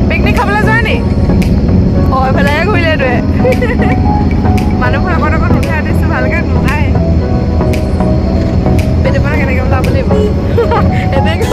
Picnic খাবলৈ যোৱা নি অঁ এইফালেহে ঘূৰিলে তোৱে মানুহবোৰ অকণ অকণ উঠাই দিছোঁ ভালকৈ নোলায় পেটৰ কেনেকৈ ওলাব লাগিব এনেকৈ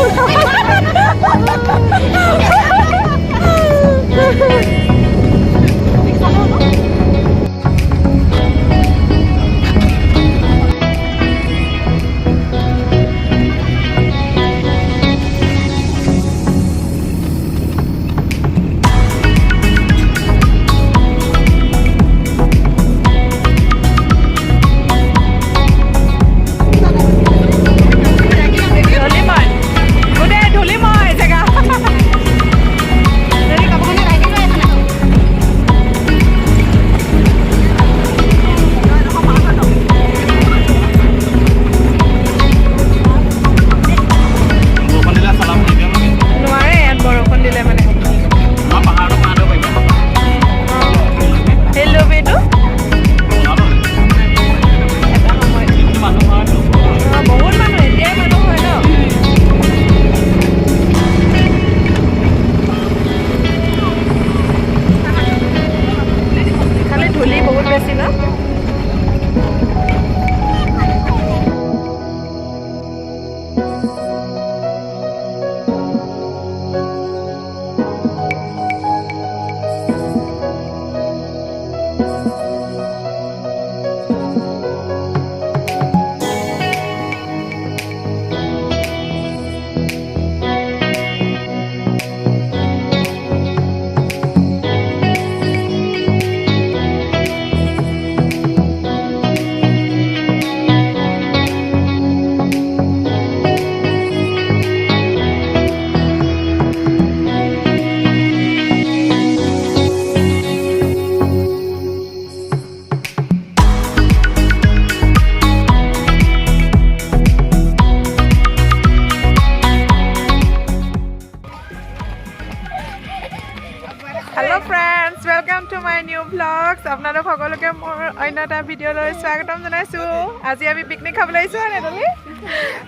Hello friends, welcome to my new vlogs. আপোনালোক সকলোকে মোৰ অন্য এটা ভিডিঅ'লৈ স্বাগতম জনাইছোঁ। আজি আমি পিকনিক খাবলৈ আহিছোঁ নেদলি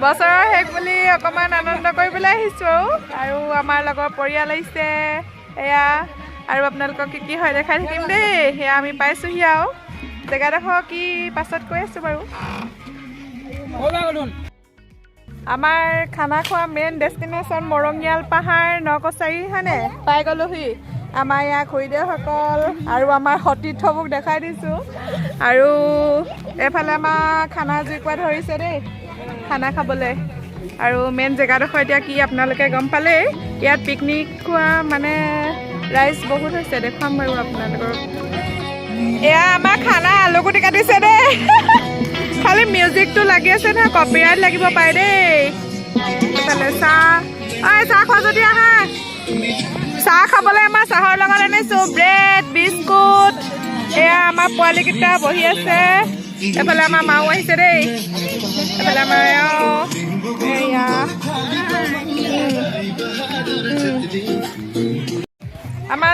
বছৰৰ শেষ বুলি অকণমান আনন্দ কৰিবলৈ আহিছোঁ আৰু আমাৰ লগৰ পৰিয়াল আহিছে এয়া আৰু আপোনালোকক কি হয় দেখাই থাকিম দেই। সেয়া আমি পাইছোঁহি আৰু জেগাডোখৰ কি পাছত কৈ আছোঁ বাৰু। আমাৰ খানা খোৱা মেইন ডেষ্টিনেশ্যন মৰঙীয়াল পাহাৰ নকছাৰী হয়নে পাই গ'লোহি। আমাৰ ইয়াৰ খুৰীদেউসকল আৰু আমাৰ সতীৰ্থবোৰক দেখাই দিছোঁ আৰু এইফালে আমাৰ খানা জুইকুৰা ধৰিছে দেই খানা খাবলৈ আৰু মেইন জেগাডোখৰ এতিয়া কি আপোনালোকে গম পালেই। ইয়াত পিকনিক খোৱা মানে ৰাইজ বহুত হৈছে দেখুৱাম বাৰু আপোনালোকৰ। এয়া আমাৰ খানা আলুগুটি কাটিছে দেই খালি মিউজিকটো লাগি আছে নহয় কপিৰাইট লাগিব পাৰে দেই। এইফালে চাহ চাহ খোৱা যদি আহা চাহ খাবলৈ আমাৰ চাহৰ লগত আনিছোঁ ব্ৰেড বিস্কুট। এয়া আমাৰ পোৱালীকেইটা বহি আছে। এইফালে আমাৰ মাও আহিছে দেই। এইফালে আমাৰ এয়া আমাৰ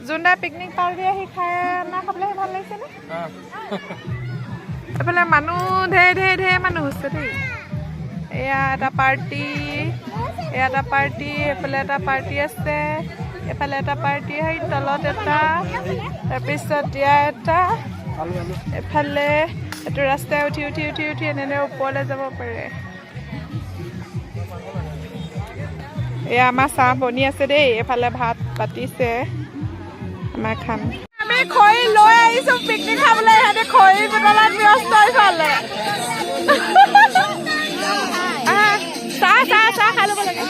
যোনটা পিকনিক পাৰ্টি আহি খানা খাবলৈ ভাল লাগিছেনে? এইফালে মানুহ ঢেৰ মানুহ হৈছে দেই। এয়া এটা পাৰ্টি এইফালে এটা পাৰ্টি আছে এইফালে এটা পাৰ্টি সেই তলত এটা তাৰপিছত এয়া এটা এফালে এইটো ৰাস্তাই উঠি এনে ওপৰলৈ যাব পাৰে। এয়া আমাৰ চাহ বনি আছে দেই। এইফালে ভাত পাতিছে আমাৰ খাম। আমি খৰি লৈ আহিছোঁ পিকনিক খাবলৈ। সিহঁতে খৰি বুটলাত ব্যস্ত ইফালে চাহ খাই ল'ব লাগে।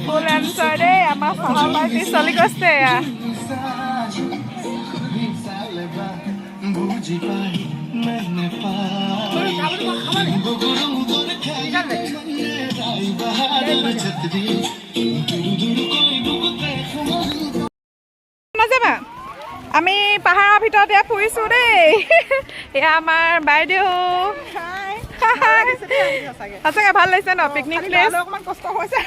ফুল এনজয় দেই আমাৰ চাহৰ পাৰ্টি চলি গৈছে। নাযাবা আমি পাহাৰৰ ভিতৰতে ফুৰিছোঁ দেই। এয়া আমাৰ বাইদেউ সঁচাকৈ ভাল লাগিছে ন পিকনিক প্লেচ। অকণমান কষ্ট হৈছে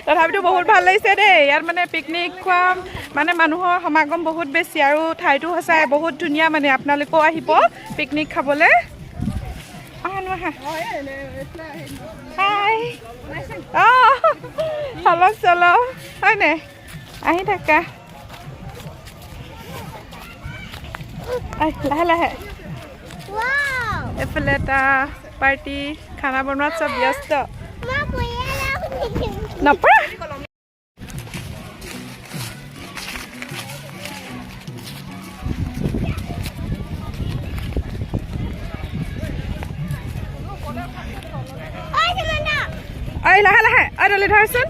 তথাপিতো বহুত ভাল লাগিছে দেই ইয়াত মানে পিকনিক খোৱা মানে মানুহৰ সমাগম বহুত বেছি আৰু ঠাইটো সঁচাই বহুত ধুনীয়া মানে আপোনালোকেও আহিব পিকনিক খাবলৈ হাই অঁ চলক চলক হয়নে আহি থাকা লাহে লাহে এইফালে এটা পাৰ্টি খানা বনোৱাত চব ব্যস্ত নপৰা লাহে লাহে দলি ধৰচোন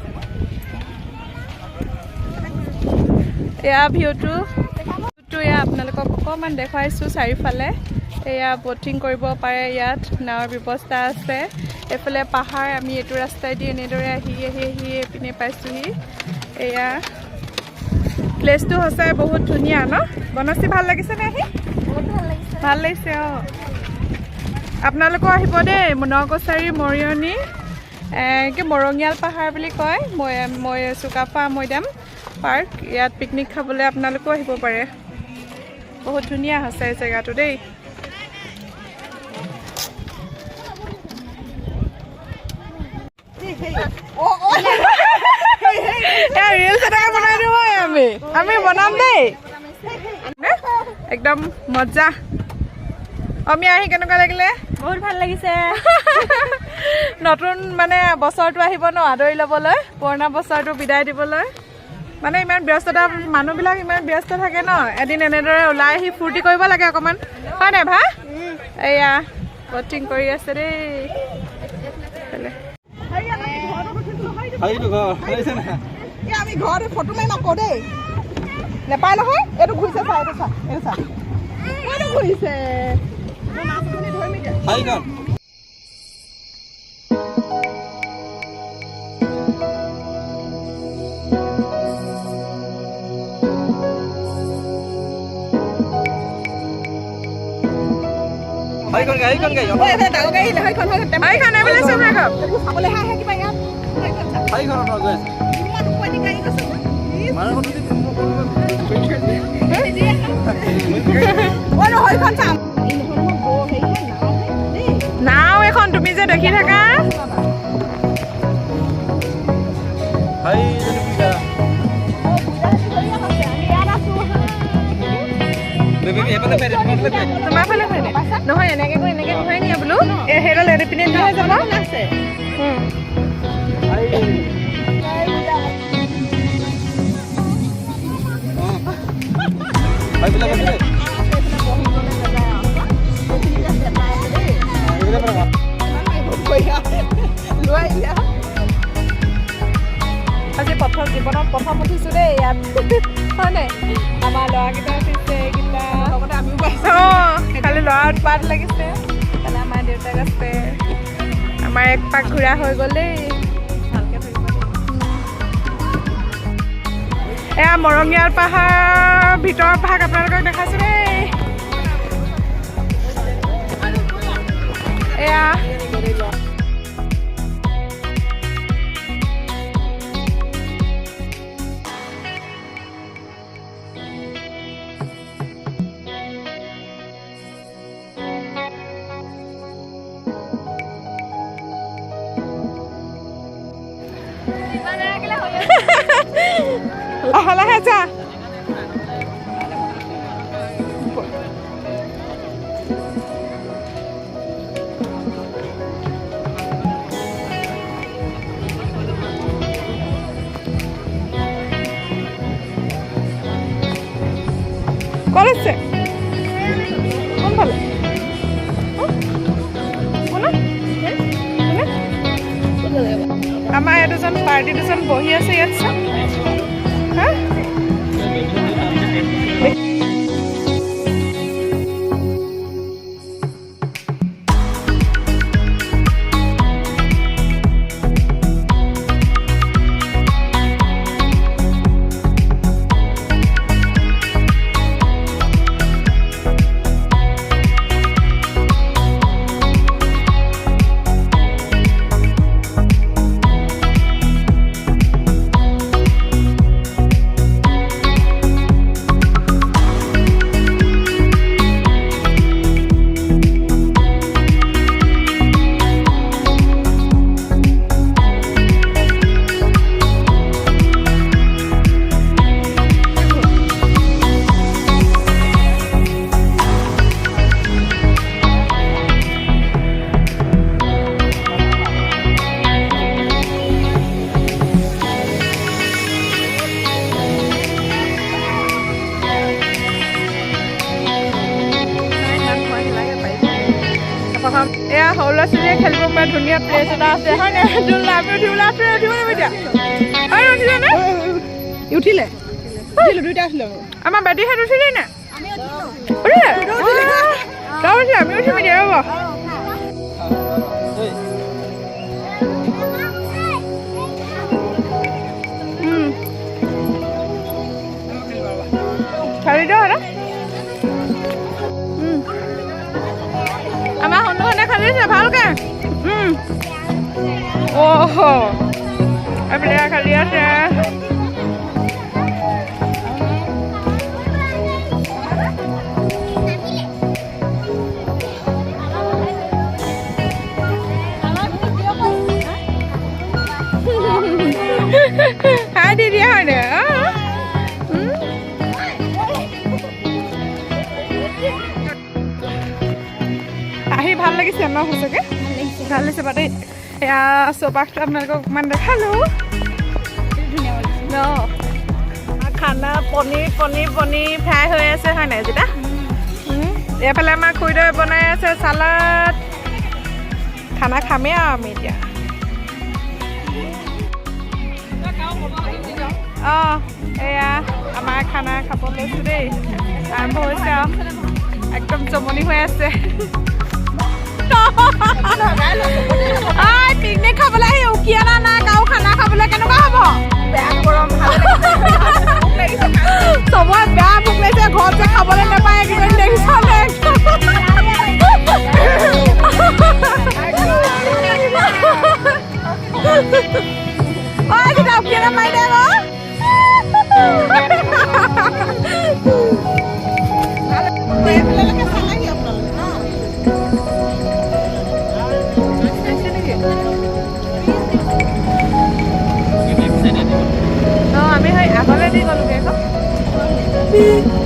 এয়া ভিউটো এয়া আপোনালোকক অকণমান দেখুৱাইছোঁ চাৰিওফালে এয়া ব'টিং কৰিব পাৰে ইয়াত নাৱৰ ব্যৱস্থা আছে এইফালে পাহাৰ আমি এইটো ৰাস্তাইদি এনেদৰে আহি এইপিনে পাইছোঁহি এয়া প্লেচটো সঁচাই বহুত ধুনীয়া ন বনশ্ৰী ভাল লাগিছেনে আহি ভাল লাগিছে অঁ আপোনালোকেও আহিব দেই নকছাৰী মৰিয়নি কি মৰঙীয়াল পাহাৰ বুলি কয় মই চুকাফা মৈদাম পাৰ্ক ইয়াত পিকনিক খাবলৈ আপোনালোকেও আহিব পাৰে বহুত ধুনীয়া হৈছে জেগাটো দেই ৰিলছ এটাকে বনাই দিওঁ আমি বনাম দেই একদম মজা আমি আহি কেনেকুৱা লাগিলে বহুত ভাল লাগিছে নতুন মানে বছৰটো আহিব ন আদৰি ল'বলৈ পুৰণা বছৰটো বিদায় দিবলৈ মানে ইমান ব্যস্ততা মানুহবিলাক ইমান ব্যস্ত থাকে ন এদিন এনেদৰে ওলাই আহি ফূৰ্তি কৰিব লাগে অকণমান হয় নাই ভা এয়া বটিং কৰি আছে দেই আমি ঘৰতে ফটো মাৰি নকওঁ দেই নেপায় নহয় এইটো ঘূৰিছে চা এইটো চা এইটো ঘূৰিছে নাও এখন তুমি যে দেখি থাকা তোমাৰ ফালে নহয় এনেকে ঘূৰাই নিয়ে বোলো সেইডাল এপিনে নহয় যাব আজি প্ৰথম জীৱনত প্ৰথম উঠিছোঁ দেই ইয়াত হয়নে আমাৰ ল'ৰাকেইটা উঠিছে এইকেইটা লগতে আমিও পাইছোঁ অঁ খালি ল'ৰা উৎপাত লাগিছে সেইকাৰণে আমাৰ দেউতাক আছে আমাৰ এক পাক ঘূৰা হৈ গ'ল দেই ভালকৈ ধৰিব এয়া মৰঙীয়াল পাহাৰ ভিতৰৰ ভাগ আপোনালোকক দেখাইছোঁ দেই এয়া লাহে লাহে যা ক'ত আছে কোনফালে আমাৰ এই দুজন পাৰ্টি দুজন বহি আছে ইয়াত চাম সৰু ল'ৰা ছোৱালীয়ে খেলিব পৰা ধুনীয়া প্লেচ এটা আছে হয় নাই জোলনা আমি উঠিবলৈ আছোঁ উঠিব লাগিব এতিয়া হয় উঠিছেনে উঠিলে দুইটা আছিলে আমাৰ বেটীহঁত উঠিলে নে উঠিলে তই উঠিলে আমি উঠিম এতিয়া ৰ'ব খালি দিয়ক এটা আমাৰ সন্মুখতে খালি আছে ভালকে অহ এইফালে খালি আছে হাই দি দিয়া হয় নে আহি ভাল লাগিছে ন সঁচাকে ভাল লাগিছে বাৰু এয়া চৌপাশটো আপোনালোকক অকণমান দেখালোঁ ন খানা পনীৰ পনীৰ পনীৰ ফ্ৰাই হৈ আছে হয় নাই যেতিয়া এইফালে আমাৰ খুৰীদৈ বনাই আছে চালাড খানা খামেই আৰু আমি এতিয়া অঁ এয়া আমাৰ খানা খাব লৈছোঁ দেই আৰম্ভ হৈছে আৰু একদম জমনি হৈ আছে পিকনিক খাবলৈ আহি উকিয়া না গাঁও খানা খাবলৈ কেনেকুৱা হ'ব বেয়া গৰম চবৰে বেয়া ভোক লাগিছে ঘৰত যে খাবলৈ নাপায় কিমান দেখিছ উকিয়া নাপাই দে আমি সেই আগলৈ দি গ'লোগৈ আকৌ